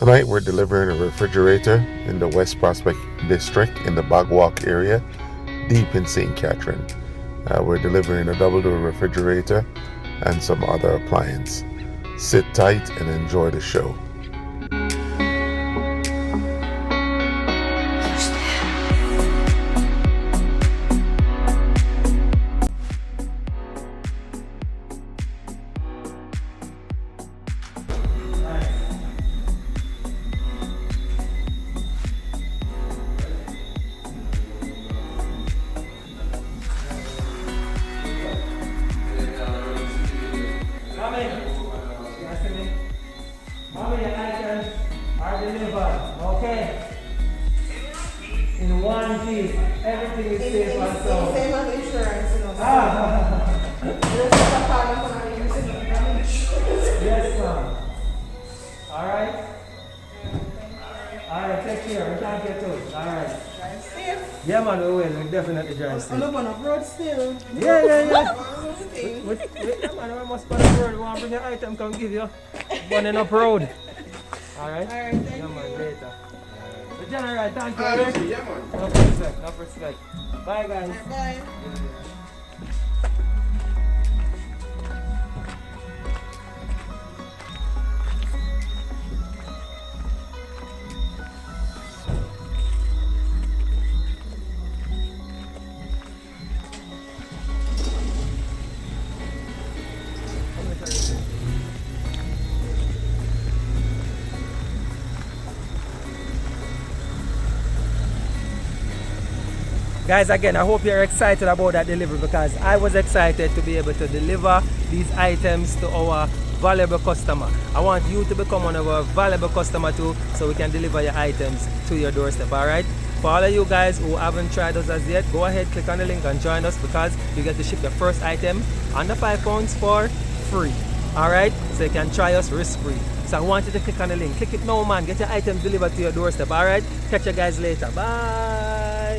Tonight we're delivering a refrigerator in the West Prospect District in the Bogwalk area, deep in St. Catherine. We're delivering a double-door refrigerator and some other appliance. Sit tight and enjoy the show. How many items are delivered? Okay. In one piece. Everything is safe and sound. Same as insurance, you know. Yes, ma'am. Alright? Alright, take care. We can't get to it. Alright. Drive safe. Yeah, man, we will. We definitely drive safe. I'm on a road still. Yeah. Yeah, man, we must go on the road. We want to bring your item, come give you. Running up road. Alright? Alright, thank Yeah, man, you. later. The general, thank you. Yeah, man. No respect. Bye, guys. Bye. Guys, again, I hope you're excited about that delivery because I was excited to be able to deliver these items to our valuable customer. I want you to become one of our valuable customer too, so we can deliver your items to your doorstep, alright? For all of you guys who haven't tried us as yet, go ahead, click on the link and join us because you get to ship your first item under £5 for free, alright? So you can try us risk-free. So I want you to click on the link. Click it now, man. Get your items delivered to your doorstep, alright? Catch you guys later. Bye!